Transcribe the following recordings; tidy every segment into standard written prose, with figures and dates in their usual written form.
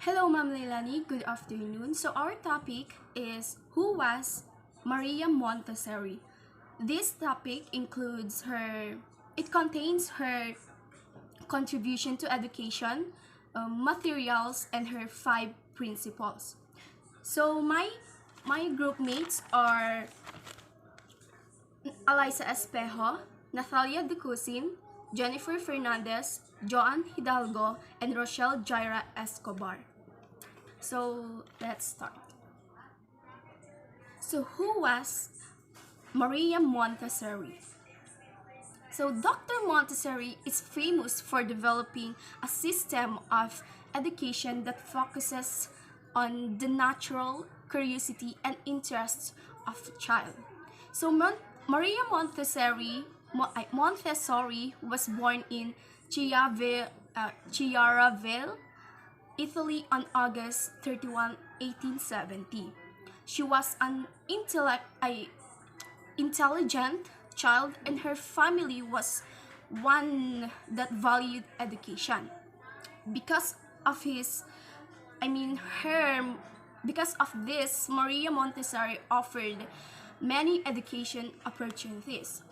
Hello, Ma'am Leilani. Good afternoon. So our topic is who was Maria Montessori. This topic contains her contribution to education, materials, and her 5 principles. So my group mates are Eliza Espejo, Natalia Ducusin, Jennifer Fernandez, Joan Hidalgo, and Rochelle Jaira Escobar. So let's start. So who was Maria Montessori? So Dr. Montessori is famous for developing a system of education that focuses on the natural curiosity and interests of a child. So Maria Montessori was born in Chiaraville, Italy on August 31, 1870. She was an intelligent child, and her family was one that valued education. Because of his, I mean her, because of this, Maria Montessori offered many education opportunities.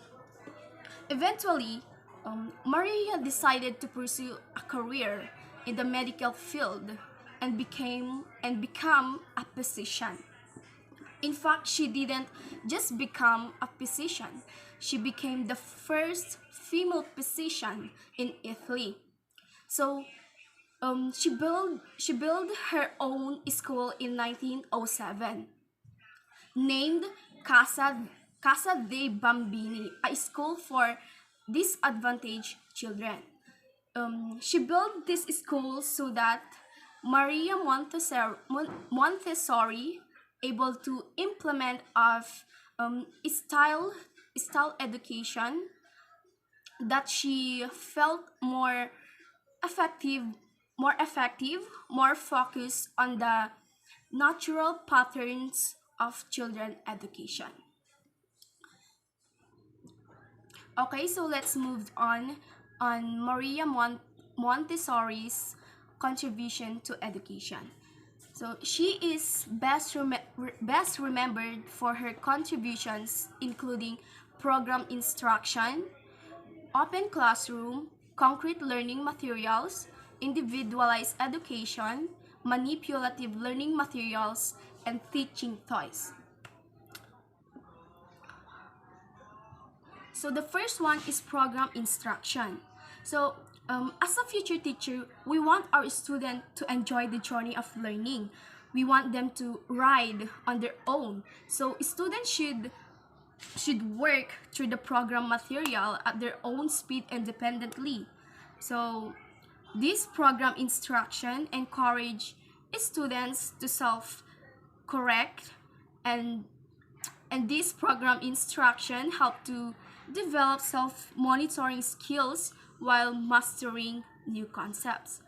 Eventually, Maria decided to pursue a career in the medical field and become a physician. In fact, she didn't just become a physician. She became the first female physician in Italy. So she built her own school in 1907, named Casa dei Bambini, a school for disadvantaged children. She built this school so that Maria Montessori able to implement of style education that she felt effective, more effective, more focused on the natural patterns of children education. Okay, so let's move on Maria Montessori's contribution to education. So she is best remembered for her contributions including program instruction, open classroom, concrete learning materials, individualized education, manipulative learning materials, and teaching toys. So the first one is program instruction. So as a future teacher, we want our students to enjoy the journey of learning. We want them to ride on their own. So students should work through the program material at their own speed independently. So this program instruction encourage students to self-correct, and this program instruction help to develop self-monitoring skills while mastering new concepts.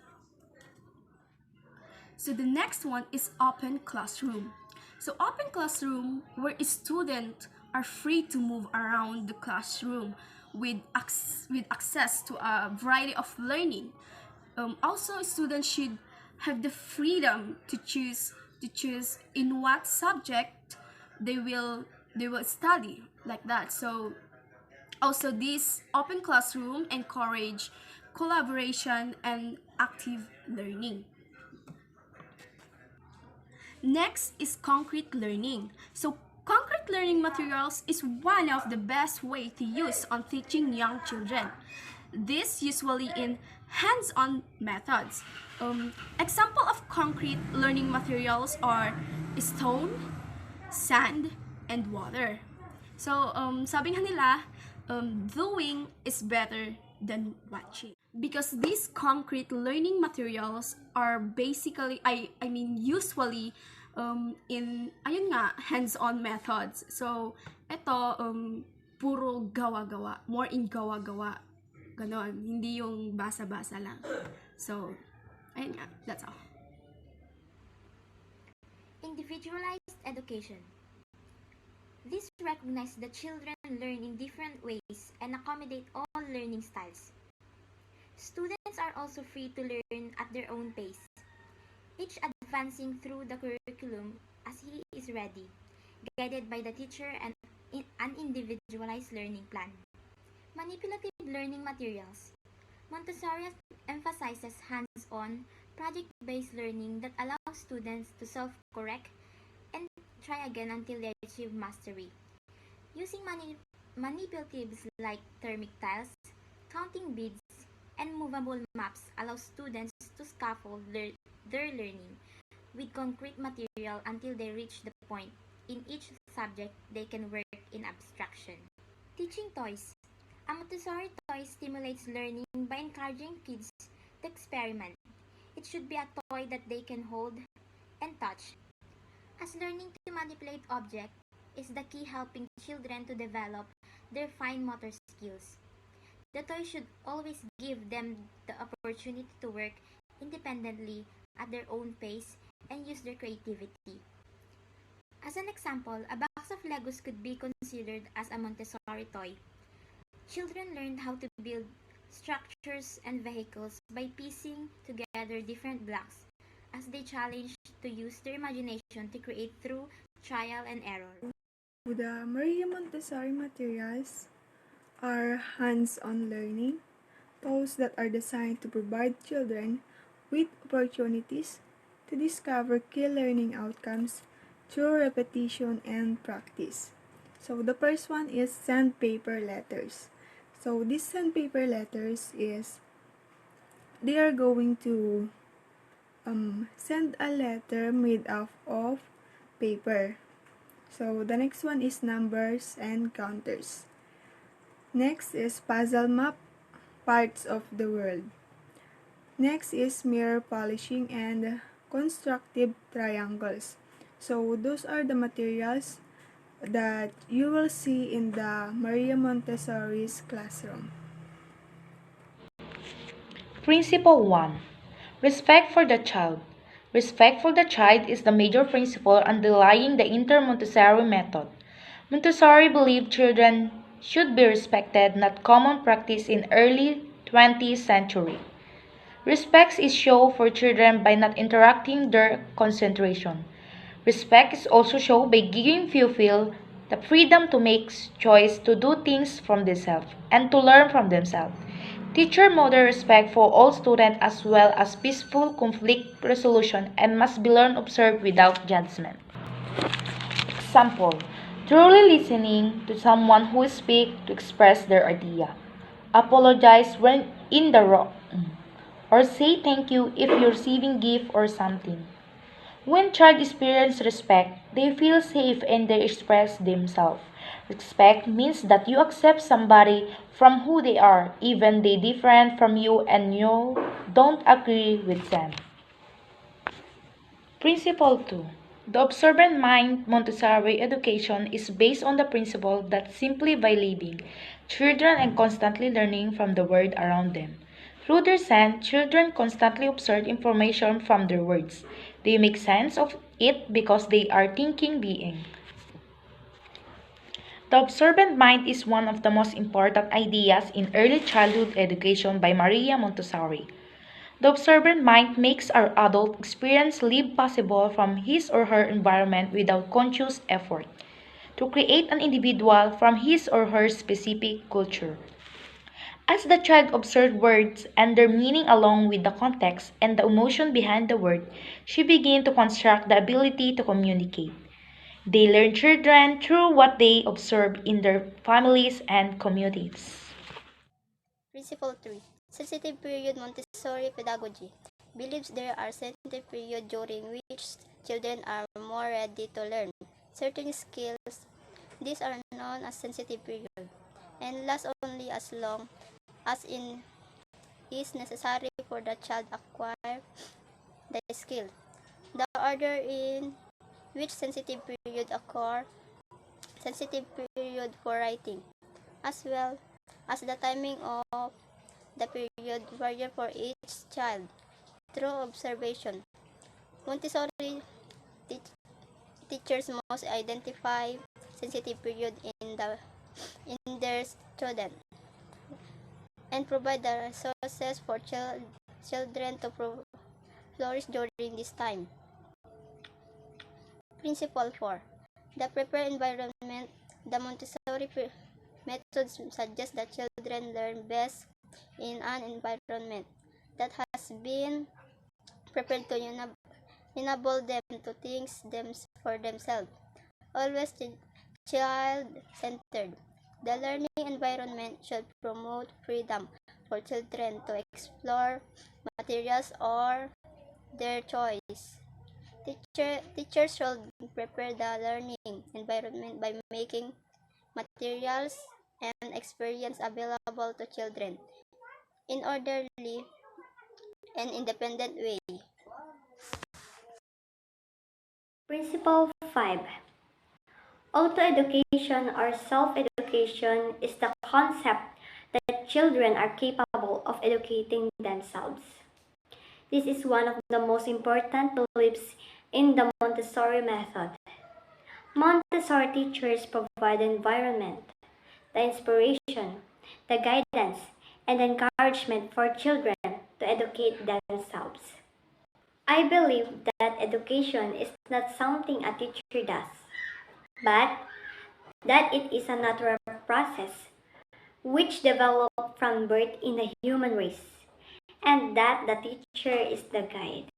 So the next one is open classroom. So open classroom, where students are free to move around the classroom with access to a variety of learning. Also, students should have the freedom to choose in what subject they will study, like that. So also this open classroom encourage collaboration and active learning. Next is concrete learning. So concrete learning materials is one of the best way to use on teaching young children. This usually in hands-on methods. Example of concrete learning materials are stone, sand, and water. So sabi nga nila, doing is better than watching. Because these concrete learning materials are basically, usually in, ayun nga, hands-on methods. So, ito, puro gawa-gawa, more in gawa-gawa. Ganon, hindi yung basa-basa lang. So, ayun nga, that's all. Individualized education. This recognizes that children learn in different ways and accommodate all learning styles. Students are also free to learn at their own pace. each advancing through the curriculum as he is ready, guided by the teacher and an individualized learning plan. Manipulative learning materials. Montessori emphasizes hands-on, project-based learning that allows students to self-correct and try again until they achieve mastery. Using manipulatives like thermic tiles, counting beads, and movable maps allows students to scaffold their learning with concrete material until they reach the point in each subject they can work in abstraction. Teaching toys. A Montessori toy stimulates learning by encouraging kids to experiment. It should be a toy that they can hold and touch, as learning to manipulate objects is the key helping children to develop their fine motor skills. The toy should always give them the opportunity to work independently at their own pace and use their creativity. As an example, a box of Legos could be considered as a Montessori toy. Children learned how to build structures and vehicles by piecing together different blocks as they challenged to use their imagination to create through trial and error. The Maria Montessori materials are hands-on learning tools that are designed to provide children with opportunities to discover key learning outcomes through repetition and practice. So the first one is sandpaper letters. So these sandpaper letters is they are going to send a letter made up of paper. So the next one is numbers and counters. Next is puzzle map, parts of the world. Next is mirror polishing and constructive triangles. So those are the materials that you will see in the Maria Montessori's classroom. Principle 1. Respect for the child. Respect for the child is the major principle underlying the inter-Montessori method. Montessori believed children should be respected, not common practice in early 20th century. Respect is shown for children by not interrupting their concentration. Respect is also shown by giving pupils the freedom to make choice to do things from themselves and to learn from themselves. Teacher model respect for all students as well as peaceful conflict resolution and must be learned observed without judgment. Example: truly listening to someone who speaks to express their idea. Apologize when in the wrong, or say thank you if you're receiving gift or something. When child experience respect, they feel safe and they express themselves. Respect means that you accept somebody from who they are, even they different from you and you don't agree with them. Principle 2. The observant mind Montessori education is based on the principle that simply by living, children are constantly learning from the world around them. Through their sense, children constantly observe information from their words. They make sense of it because they are thinking being. The observant mind is one of the most important ideas in early childhood education by Maria Montessori. The observant mind makes our adult experience live possible from his or her environment without conscious effort, to create an individual from his or her specific culture. As the child observed words and their meaning along with the context and the emotion behind the word, she began to construct the ability to communicate. They learn children through what they observe in their families and communities. Principle 3. Sensitive period Montessori pedagogy believes there are sensitive periods during which children are more ready to learn certain skills. These are known as sensitive period and last only as long as is necessary for the child acquire the skill. The order in which sensitive period occur, sensitive period for writing, as well as the timing of the period vary for each child through observation. Montessori teachers must identify sensitive period in their student and provide the resources for children to flourish during this time. Principle 4. The prepared environment. The Montessori methods suggest that children learn best in an environment that has been prepared to enable them to think for themselves. Always child-centered. The learning environment should promote freedom for children to explore materials or their choice. Teachers should prepare the learning environment by making materials and experience available to children in orderly and independent way. Principle 5. Auto-education or self-education is the concept that children are capable of educating themselves. This is one of the most important beliefs in the Montessori method. Montessori teachers provide the environment, the inspiration, the guidance, and encouragement for children to educate themselves. I believe that education is not something a teacher does, but that it is a natural process which develops from birth in the human race, and that the teacher is the guide.